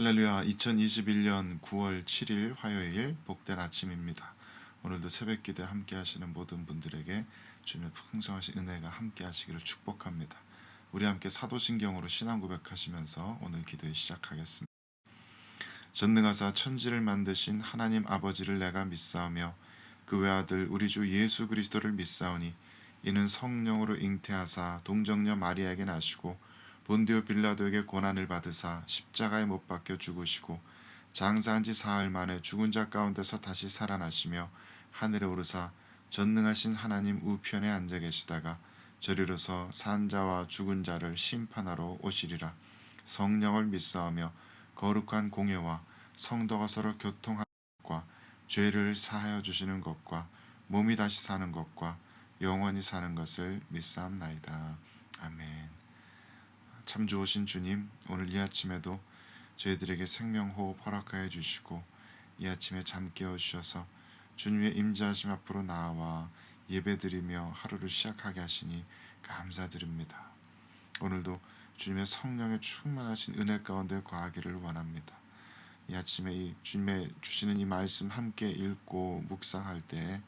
할렐루야. 2021년 9월 7일 화요일 복된 아침입니다. 오늘도 새벽 기도에 함께 하시는 모든 분들에게 주님의 풍성하신 은혜가 함께 하시기를 축복합니다. 우리 함께 사도신경으로 신앙 고백하시면서 오늘 기도에 시작하겠습니다. 전능하사 천지를 만드신 하나님 아버지를 내가 믿사오며 그 외아들 우리 주 예수 그리스도를 믿사오니 이는 성령으로 잉태하사 동정녀 마리아에게 나시고 본디오 빌라도에게 고난을 받으사 십자가에 못 박혀 죽으시고 장사한 지 사흘 만에 죽은 자 가운데서 다시 살아나시며 하늘에 오르사 전능하신 하나님 우편에 앉아 계시다가 저리로서 산 자와 죽은 자를 심판하러 오시리라. 성령을 믿사오며 거룩한 공예와 성도가 서로 교통하는 것과 죄를 사하여 주시는 것과 몸이 다시 사는 것과 영원히 사는 것을 믿사옵나이다. 아멘. 참 좋으신 주님, 오늘 이 아침에도 저희들에게 생명호흡 허락하여 주시고 이 아침에 잠 깨워주셔서 주님의 임재하심 앞으로 나와 예배드리며 하루를 시작하게 하시니 감사드립니다. 오늘도 주님의 성령의 충만하신 은혜 가운데 거하기를 원합니다. 이 아침에 이 주님의 주시는 이 말씀 함께 읽고 묵상할 때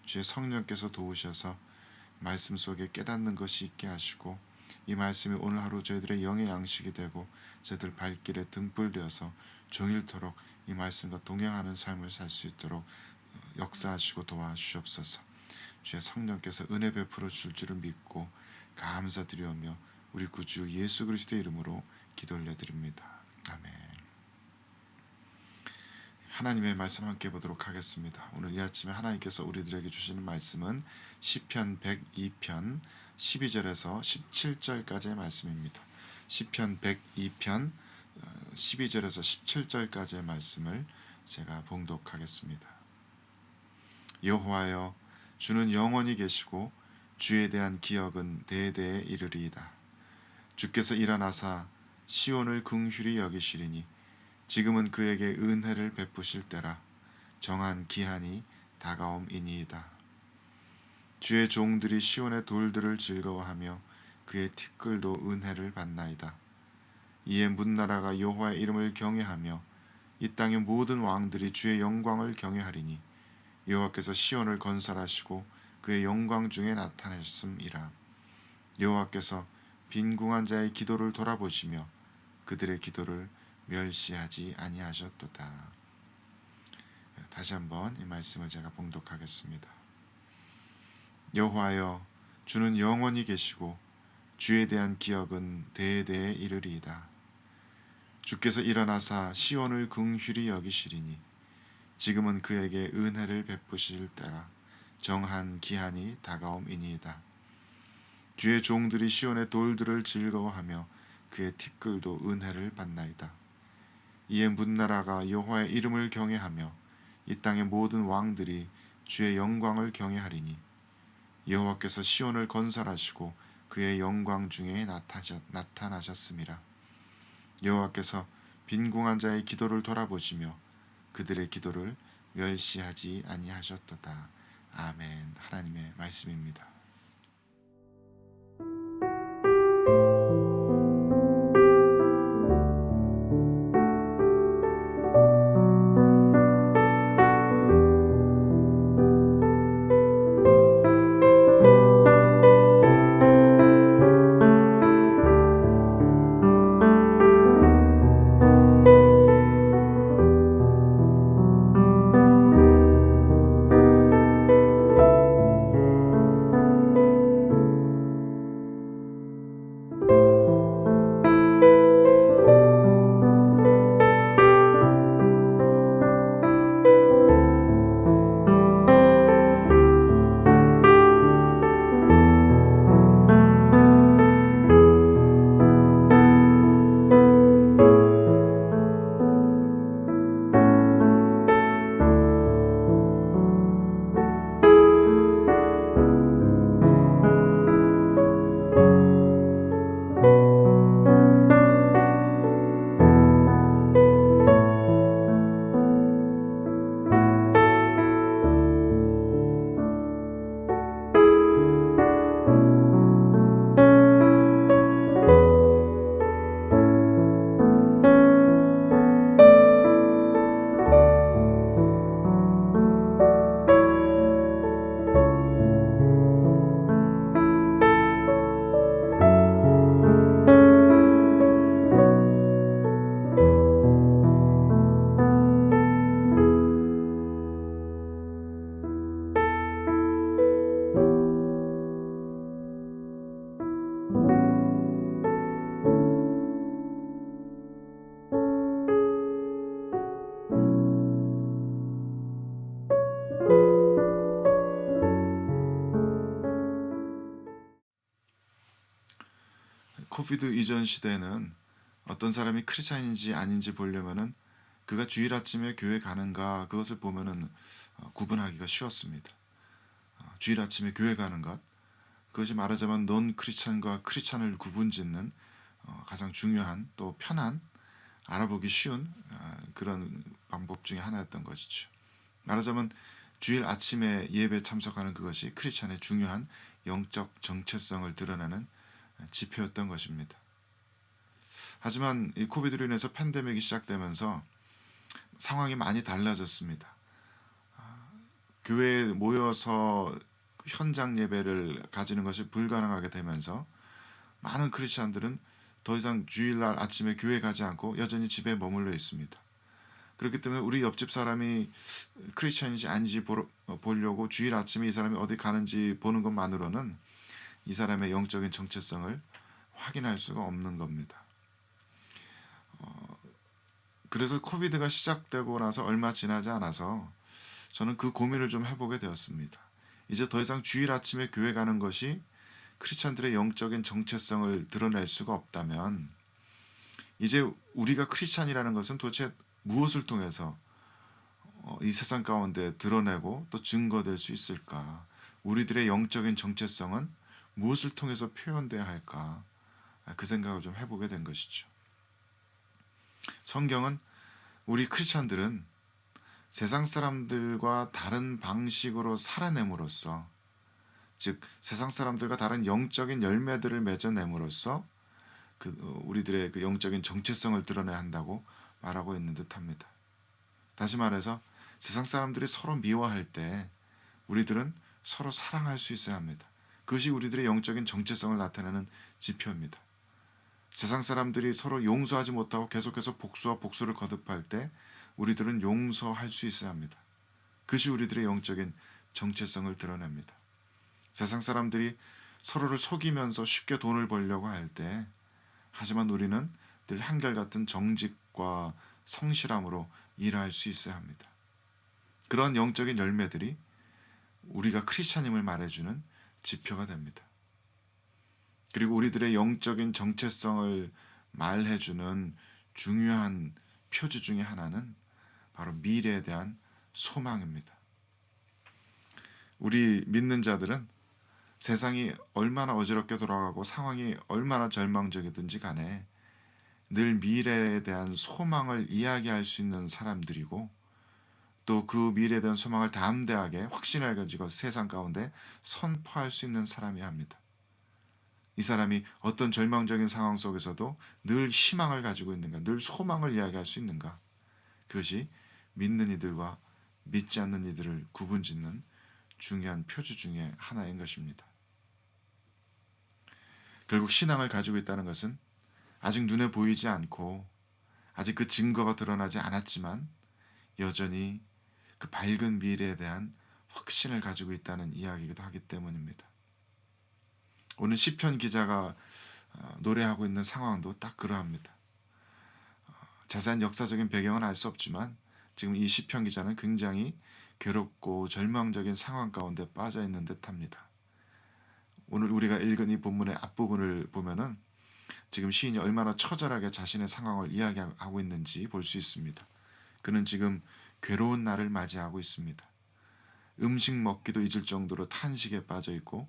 주의 성령께서 도우셔서 말씀 속에 깨닫는 것이 있게 하시고 이 말씀이 오늘 하루 저희들의 영의 양식이 되고 저희들 발길에 등불 되어서 종일토록 이 말씀과 동행하는 삶을 살 수 있도록 역사하시고 도와주시옵소서. 주의 성령께서 은혜 베풀어 줄 줄을 믿고 감사드리오며 우리 구주 예수 그리스도의 이름으로 기도 올려드립니다. 아멘. 하나님의 말씀 함께 보도록 하겠습니다. 오늘 이 아침에 하나님께서 우리들에게 주시는 말씀은 시편 102편 12절에서 17절까지의 말씀입니다. 시편 102편 12절에서 17절까지의 말씀을 제가 봉독하겠습니다. 여호와여, 주는 영원히 계시고 주에 대한 기억은 대대에 이르리이다. 주께서 일어나사 시온을 긍휼히 여기시리니 지금은 그에게 은혜를 베푸실 때라. 정한 기한이 다가옴이니이다. 주의 종들이 시온의 돌들을 즐거워하며 그의 티끌도 은혜를 받나이다. 이에 문나라가 여호와의 이름을 경외하며 이 땅의 모든 왕들이 주의 영광을 경외하리니 여호와께서 시온을 건설하시고 그의 영광 중에 나타내셨음이라. 여호와께서 빈궁한 자의 기도를 돌아보시며 그들의 기도를 멸시하지 아니하셨도다. 다시 한번 이 말씀을 제가 봉독하겠습니다. 여호와여, 주는 영원히 계시고 주에 대한 기억은 대대에 이르리이다. 주께서 일어나사 시온을 긍휼히 여기시리니 지금은 그에게 은혜를 베푸실 때라. 정한 기한이 다가옴이니이다. 주의 종들이 시온의 돌들을 즐거워하며 그의 티끌도 은혜를 받나이다. 이에 문나라가 여호와의 이름을 경외하며 이 땅의 모든 왕들이 주의 영광을 경외하리니 여호와께서 시온을 건설하시고 그의 영광 중에 나타나셨음이라. 여호와께서 빈궁한 자의 기도를 돌아보시며 그들의 기도를 멸시하지 아니하셨도다. 아멘. 하나님의 말씀입니다. 코비드 이전 시대에는 어떤 사람이 크리스찬인지 아닌지 보려면은 그가 주일 아침에 교회 가는가 그것을 보면은 구분하기가 쉬웠습니다. 주일 아침에 교회 가는 것, 그것이 말하자면 넌 크리스찬과 크리스찬을 구분짓는 가장 중요한 또 편한 알아보기 쉬운 그런 방법 중에 하나였던 것이죠. 말하자면 주일 아침에 예배 참석하는 그것이 크리스찬의 중요한 영적 정체성을 드러내는 지표였던 것입니다. 하지만 이 코비드로 인해서 팬데믹이 시작되면서 상황이 많이 달라졌습니다. 교회에 모여서 현장 예배를 가지는 것이 불가능하게 되면서 많은 크리스찬들은 더 이상 주일날 아침에 교회 가지 않고 여전히 집에 머물러 있습니다. 그렇기 때문에 우리 옆집 사람이 크리스찬인지 아닌지 보려고 주일 아침에 이 사람이 어디 가는지 보는 것만으로는 이 사람의 영적인 정체성을 확인할 수가 없는 겁니다. 그래서 코비드가 시작되고 나서 얼마 지나지 않아서 저는 그 고민을 좀 해보게 되었습니다. 이제 더 이상 주일 아침에 교회 가는 것이 크리스찬들의 영적인 정체성을 드러낼 수가 없다면 이제 우리가 크리스찬이라는 것은 도대체 무엇을 통해서 이 세상 가운데 드러내고 또 증거될 수 있을까? 우리들의 영적인 정체성은 무엇을 통해서 표현돼야 할까? 그 생각을 좀 해보게 된 것이죠. 성경은 우리 크리스찬들은 세상 사람들과 다른 방식으로 살아냄으로써, 즉 세상 사람들과 다른 영적인 열매들을 맺어냄으로써 우리들의 그 영적인 정체성을 드러내야 한다고 말하고 있는 듯합니다. 다시 말해서 세상 사람들이 서로 미워할 때 우리들은 서로 사랑할 수 있어야 합니다. 그것이 우리들의 영적인 정체성을 나타내는 지표입니다. 세상 사람들이 서로 용서하지 못하고 계속해서 복수와 복수를 거듭할 때 우리들은 용서할 수 있어야 합니다. 그것이 우리들의 영적인 정체성을 드러냅니다. 세상 사람들이 서로를 속이면서 쉽게 돈을 벌려고 할 때, 하지만 우리는 늘 한결같은 정직과 성실함으로 일할 수 있어야 합니다. 그런 영적인 열매들이 우리가 크리스찬임을 말해주는 지표가 됩니다. 그리고 우리들의 영적인 정체성을 말해주는 중요한 표지 중에 하나는 바로 미래에 대한 소망입니다. 우리 믿는 자들은 세상이 얼마나 어지럽게 돌아가고 상황이 얼마나 절망적이든지 간에 늘 미래에 대한 소망을 이야기할 수 있는 사람들이고, 또 그 미래에 대한 소망을 담대하게 확신을 가지고 세상 가운데 선포할 수 있는 사람이어야 합니다. 이 사람이 어떤 절망적인 상황 속에서도 늘 희망을 가지고 있는가, 늘 소망을 이야기할 수 있는가, 그것이 믿는 이들과 믿지 않는 이들을 구분짓는 중요한 표지 중에 하나인 것입니다. 결국 신앙을 가지고 있다는 것은 아직 눈에 보이지 않고 아직 그 증거가 드러나지 않았지만 여전히 그 밝은 미래에 대한 확신을 가지고 있다는 이야기이기도 하기 때문입니다. 오늘 시편 기자가 노래하고 있는 상황도 딱 그러합니다. 자세한 역사적인 배경은 알 수 없지만 지금 이 시편 기자는 굉장히 괴롭고 절망적인 상황 가운데 빠져 있는 듯합니다. 오늘 우리가 읽은 이 본문의 앞부분을 보면은 지금 시인이 얼마나 처절하게 자신의 상황을 이야기하고 있는지 볼 수 있습니다. 그는 지금 괴로운 날을 맞이하고 있습니다. 음식 먹기도 잊을 정도로 탄식에 빠져 있고,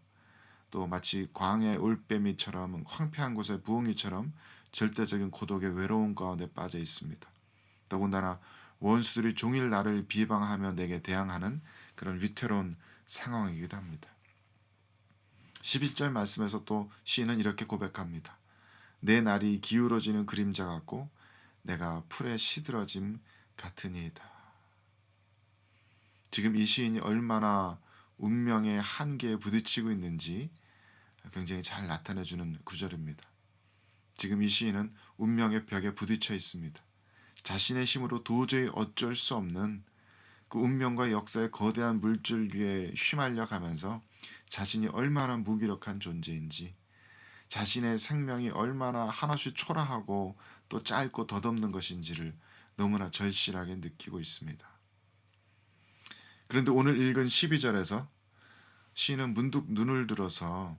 또 마치 광야의 올빼미처럼 황폐한 곳의 부엉이처럼 절대적인 고독의 외로움 가운데 빠져 있습니다. 더군다나 원수들이 종일 나를 비방하며 내게 대항하는 그런 위태로운 상황이기도 합니다. 11절 말씀에서 또 시인은 이렇게 고백합니다. 내 날이 기울어지는 그림자 같고 내가 풀에 시들어짐 같으니이다. 지금 이 시인이 얼마나 운명의 한계에 부딪히고 있는지 굉장히 잘 나타내주는 구절입니다. 지금 이 시인은 운명의 벽에 부딪혀 있습니다. 자신의 힘으로 도저히 어쩔 수 없는 그 운명과 역사의 거대한 물줄기에 휘말려 가면서 자신이 얼마나 무기력한 존재인지, 자신의 생명이 얼마나 한없이 초라하고 또 짧고 덧없는 것인지를 너무나 절실하게 느끼고 있습니다. 그런데 오늘 읽은 12절에서 시인은 문득 눈을 들어서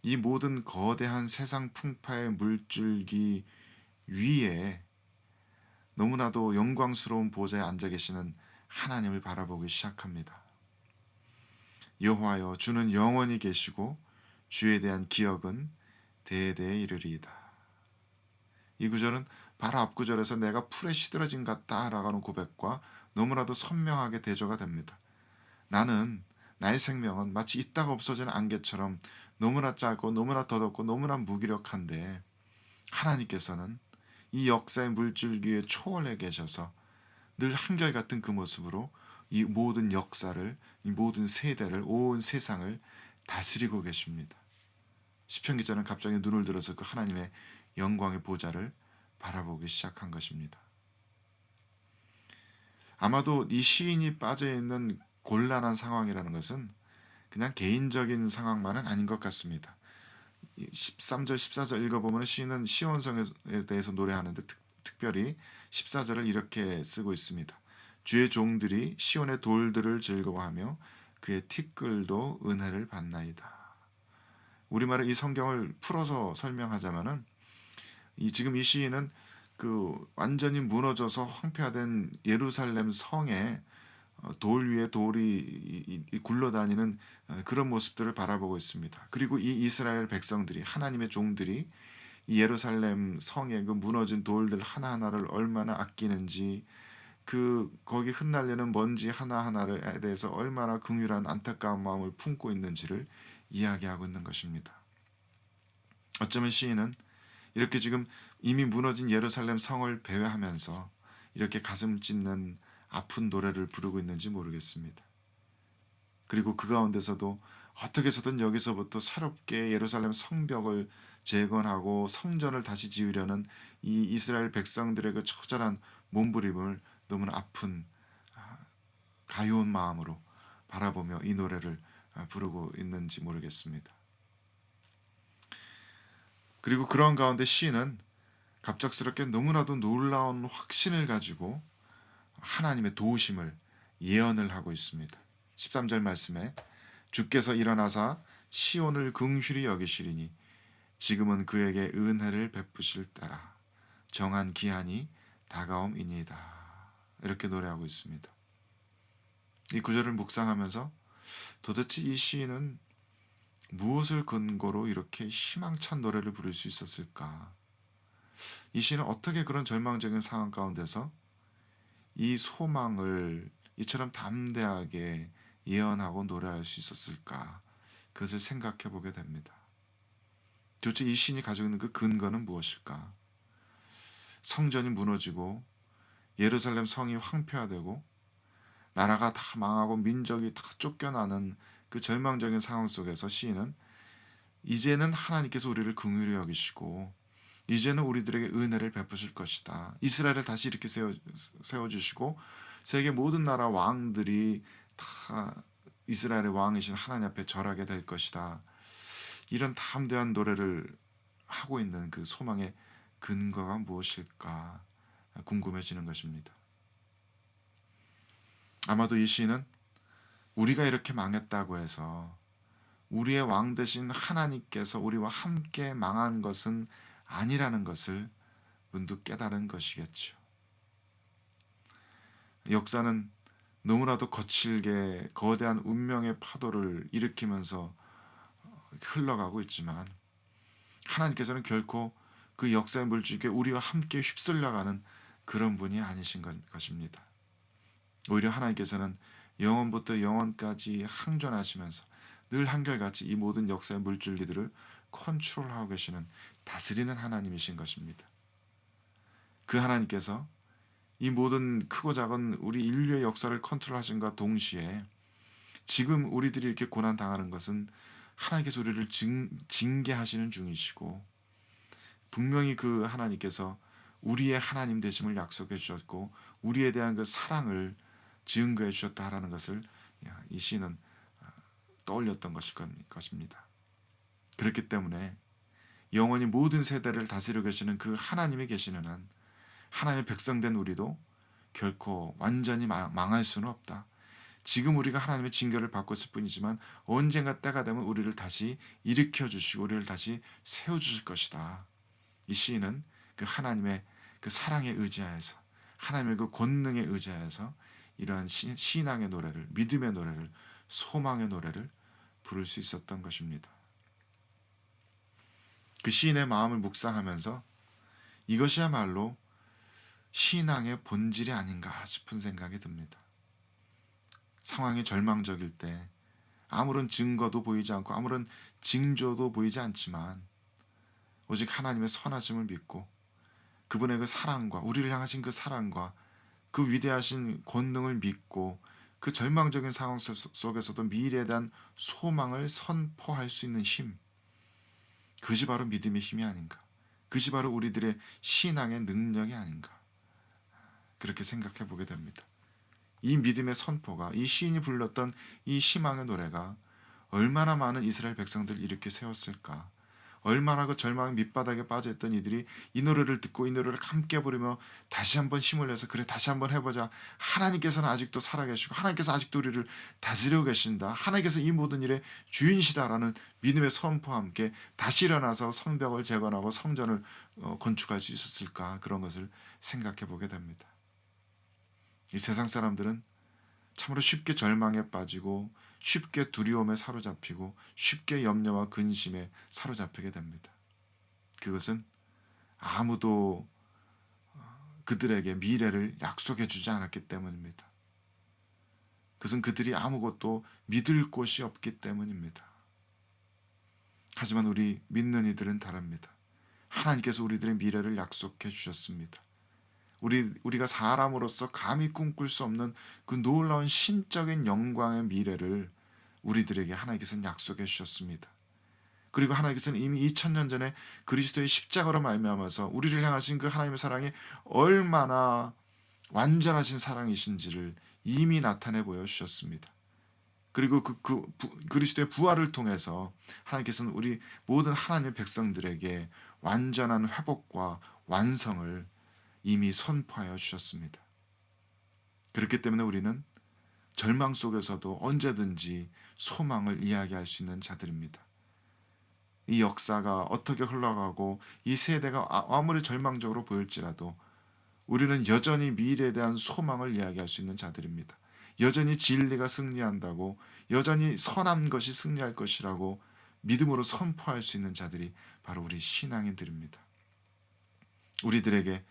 이 모든 거대한 세상 풍파의 물줄기 위에 너무나도 영광스러운 보좌에 앉아 계시는 하나님을 바라보기 시작합니다. 여호와여 주는 영원히 계시고 주에 대한 기억은 대대에 이르리이다. 이 구절은 바로 앞 구절에서 내가 풀에 시들어진 것 같다라고 하는 고백과 너무나도 선명하게 대조가 됩니다. 나는 나의 생명은 마치 있다가 없어지는 안개처럼 너무나 짧고 너무나 더덥고 너무나 무기력한데 하나님께서는 이 역사의 물줄기 위에 초월해 계셔서 늘 한결같은 그 모습으로 이 모든 역사를, 이 모든 세대를, 온 세상을 다스리고 계십니다. 시편 기자는 갑자기 눈을 들어서 그 하나님의 영광의 보좌를 바라보기 시작한 것입니다. 아마도 이 시인이 빠져 있는 곤란한 상황이라는 것은 그냥 개인적인 상황만은 아닌 것 같습니다. 13절, 14절 읽어보면 시인은 시온성에 대해서 노래하는데 특별히 14절을 이렇게 쓰고 있습니다. 주의 종들이 시온의 돌들을 즐거워하며 그의 티끌도 은혜를 받나이다. 우리말에 이 성경을 풀어서 설명하자면은 지금 이 시인은 그 완전히 무너져서 황폐화된 예루살렘 성에 돌 위에 돌이 굴러다니는 그런 모습들을 바라보고 있습니다. 그리고 이 이스라엘 백성들이 하나님의 종들이 이 예루살렘 성의 그 무너진 돌들 하나하나를 얼마나 아끼는지 그 거기 흩날리는 먼지 하나하나에 대해서 얼마나 긍휼한 안타까운 마음을 품고 있는지를 이야기하고 있는 것입니다. 어쩌면 시인은 이렇게 지금 이미 무너진 예루살렘 성을 배회하면서 이렇게 가슴 찢는 아픈 노래를 부르고 있는지 모르겠습니다. 그리고 그 가운데서도 어떻게 해서든 여기서부터 새롭게 예루살렘 성벽을 재건하고 성전을 다시 지으려는 이 이스라엘 백성들의 그 처절한 몸부림을 너무나 아픈 가여운 마음으로 바라보며 이 노래를 부르고 있는지 모르겠습니다. 그리고 그런 가운데 시인은 갑작스럽게 너무나도 놀라운 확신을 가지고 하나님의 도우심을 예언을 하고 있습니다. 13절 말씀에 주께서 일어나사 시온을 긍휼히 여기시리니 지금은 그에게 은혜를 베푸실 때라 정한 기한이 다가옴이니이다. 이렇게 노래하고 있습니다. 이 구절을 묵상하면서 도대체 이 시인은 무엇을 근거로 이렇게 희망찬 노래를 부를 수 있었을까? 이 시인은 어떻게 그런 절망적인 상황 가운데서 이 소망을 이처럼 담대하게 예언하고 노래할 수 있었을까? 그것을 생각해 보게 됩니다. 도대체 이 시인이 가지고 있는 그 근거는 무엇일까? 성전이 무너지고 예루살렘 성이 황폐화되고 나라가 다 망하고 민족이 다 쫓겨나는 그 절망적인 상황 속에서 시인은 이제는 하나님께서 우리를 긍휼히 여기시고 이제는 우리들에게 은혜를 베푸실 것이다. 이스라엘을 다시 이렇게 세워주시고 세계 모든 나라 왕들이 다 이스라엘의 왕이신 하나님 앞에 절하게 될 것이다. 이런 담대한 노래를 하고 있는 그 소망의 근거가 무엇일까 궁금해지는 것입니다. 아마도 이 시인은 우리가 이렇게 망했다고 해서 우리의 왕 되신 하나님께서 우리와 함께 망한 것은 아니라는 것을 문득 깨달은 것이겠죠. 역사는 너무나도 거칠게 거대한 운명의 파도를 일으키면서 흘러가고 있지만 하나님께서는 결코 그 역사의 물줄기에 우리와 함께 휩쓸려가는 그런 분이 아니신 것입니다. 오히려 하나님께서는 영원부터 영원까지 항존하시면서 늘 한결같이 이 모든 역사의 물줄기들을 컨트롤하고 계시는 다스리는 하나님이신 것입니다. 그 하나님께서 이 모든 크고 작은 우리 인류의 역사를 컨트롤하신과 동시에 지금 우리들이 이렇게 고난 당하는 것은 하나님께서 우리를 징계하시는 중이시고 분명히 그 하나님께서 우리의 하나님 되심을 약속해 주셨고 우리에 대한 그 사랑을 증거해 주셨다라는 것을 이 시는 떠올렸던 것입니다. 그렇기 때문에 영원히 모든 세대를 다스리고 계시는 그 하나님이 계시는 한 하나님의 백성된 우리도 결코 완전히 망할 수는 없다. 지금 우리가 하나님의 징계를 받고 있을 뿐이지만 언젠가 때가 되면 우리를 다시 일으켜 주시고 우리를 다시 세워 주실 것이다. 이 시인은 그 하나님의 그 사랑에 의지하여서 하나님의 그 권능에 의지하여서 이러한 신앙의 노래를, 믿음의 노래를, 소망의 노래를 부를 수 있었던 것입니다. 그 시인의 마음을 묵상하면서 이것이야말로 신앙의 본질이 아닌가 싶은 생각이 듭니다. 상황이 절망적일 때 아무런 증거도 보이지 않고 아무런 징조도 보이지 않지만 오직 하나님의 선하심을 믿고 그분의 그 사랑과 우리를 향하신 그 사랑과 그 위대하신 권능을 믿고 그 절망적인 상황 속에서도 미래에 대한 소망을 선포할 수 있는 힘, 그것이 바로 믿음의 힘이 아닌가, 그것이 바로 우리들의 신앙의 능력이 아닌가, 그렇게 생각해 보게 됩니다. 이 믿음의 선포가, 이 시인이 불렀던 이 희망의 노래가 얼마나 많은 이스라엘 백성들을 이렇게 세웠을까, 얼마나 그 절망의 밑바닥에 빠져있던 이들이 이 노래를 듣고 이 노래를 함께 부르며 다시 한번 힘을 내서 그래 다시 한번 해보자, 하나님께서는 아직도 살아계시고 하나님께서 아직도 우리를 다스리고 계신다, 하나님께서 이 모든 일의 주인이시다라는 믿음의 선포와 함께 다시 일어나서 성벽을 재건하고 성전을 건축할 수 있었을까, 그런 것을 생각해 보게 됩니다. 이 세상 사람들은 참으로 쉽게 절망에 빠지고 쉽게 두려움에 사로잡히고 쉽게 염려와 근심에 사로잡히게 됩니다. 그것은 아무도 그들에게 미래를 약속해 주지 않았기 때문입니다. 그것은 그들이 아무것도 믿을 곳이 없기 때문입니다. 하지만 우리 믿는 이들은 다릅니다. 하나님께서 우리들의 미래를 약속해 주셨습니다. 우리가 사람으로서 감히 꿈꿀 수 없는 그 놀라운 신적인 영광의 미래를 우리들에게 하나님께서는 약속해 주셨습니다. 그리고 하나님께서는 이미 2000년 전에 그리스도의 십자가로 말미암아서 우리를 향하신 그 하나님의 사랑이 얼마나 완전하신 사랑이신지를 이미 나타내 보여주셨습니다. 그리고 그리스도의 부활을 통해서 하나님께서는 우리 모든 하나님의 백성들에게 완전한 회복과 완성을 이미 선포하여 주셨습니다. 그렇기 때문에 우리는 절망 속에서도 언제든지 소망을 이야기할 수 있는 자들입니다. 이 역사가 어떻게 흘러가고 이 세대가 아무리 절망적으로 보일지라도 우리는 여전히 미래에 대한 소망을 이야기할 수 있는 자들입니다. 여전히 진리가 승리한다고, 여전히 선한 것이 승리할 것이라고 믿음으로 선포할 수 있는 자들이 바로 우리 신앙인들입니다. 우리들에게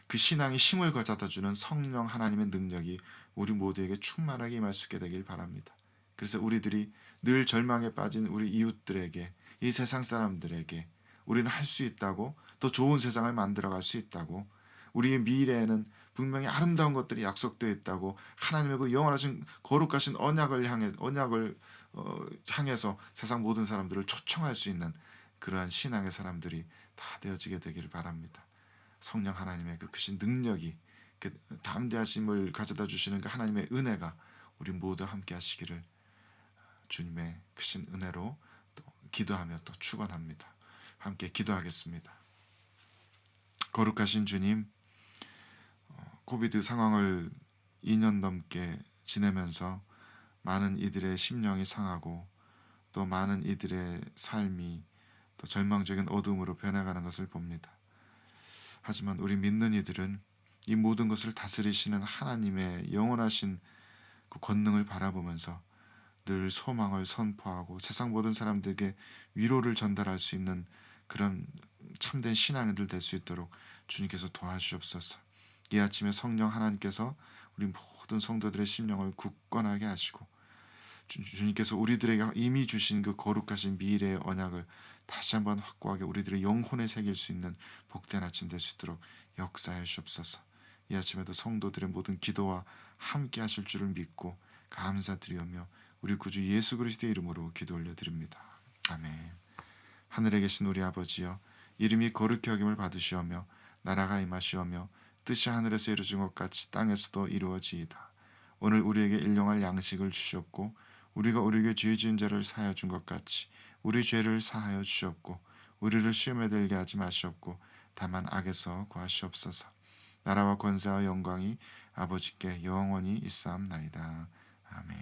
그 신앙이 힘을 가져다 주는 성령 하나님의 능력이 우리 모두에게 충만하게 임할 수 있게 되길 바랍니다. 그래서 우리들이 늘 절망에 빠진 우리 이웃들에게, 이 세상 사람들에게 우리는 할 수 있다고, 더 좋은 세상을 만들어갈 수 있다고, 우리의 미래에는 분명히 아름다운 것들이 약속되어 있다고, 하나님의 그 영원하신 거룩하신 언약을 향해서 세상 모든 사람들을 초청할 수 있는 그러한 신앙의 사람들이 다 되어지게 되기를 바랍니다. 성령 하나님의 그 크신 능력이, 그 담대하심을 가져다 주시는 그 하나님의 은혜가 우리 모두 함께 하시기를 주님의 크신 은혜로 또 기도하며 또 축원합니다. 함께 기도하겠습니다. 거룩하신 주님, 코비드 상황을 2년 넘게 지내면서 많은 이들의 심령이 상하고 또 많은 이들의 삶이 또 절망적인 어둠으로 변해가는 것을 봅니다. 하지만 우리 믿는 이들은 이 모든 것을 다스리시는 하나님의 영원하신 그 권능을 바라보면서 늘 소망을 선포하고 세상 모든 사람들에게 위로를 전달할 수 있는 그런 참된 신앙인들 될 수 있도록 주님께서 도와주옵소서. 이 아침에 성령 하나님께서 우리 모든 성도들의 심령을 굳건하게 하시고 주님께서 우리들에게 이미 주신 그 거룩하신 미래의 언약을 다시 한번 확고하게 우리들의 영혼에 새길 수 있는 복된 아침 될 수 있도록 역사해 주옵소서. 이 아침에도 성도들의 모든 기도와 함께 하실 줄을 믿고 감사드리오며 우리 구주 예수 그리스도의 이름으로 기도 올려드립니다. 아멘. 하늘에 계신 우리 아버지여, 이름이 거룩히 여김을 받으시오며 나라가 임하시오며 뜻이 하늘에서 이루어진 것 같이 땅에서도 이루어지이다. 오늘 우리에게 일용할 양식을 주시옵고 우리가 우리에게 죄 지은 자를 사하여 준 것 같이 우리 죄를 사하여 주시옵고 우리를 시험에 들게 하지 마시옵고 다만 악에서 구하시옵소서. 나라와 권세와 영광이 아버지께 영원히 있사옵나이다. 아멘.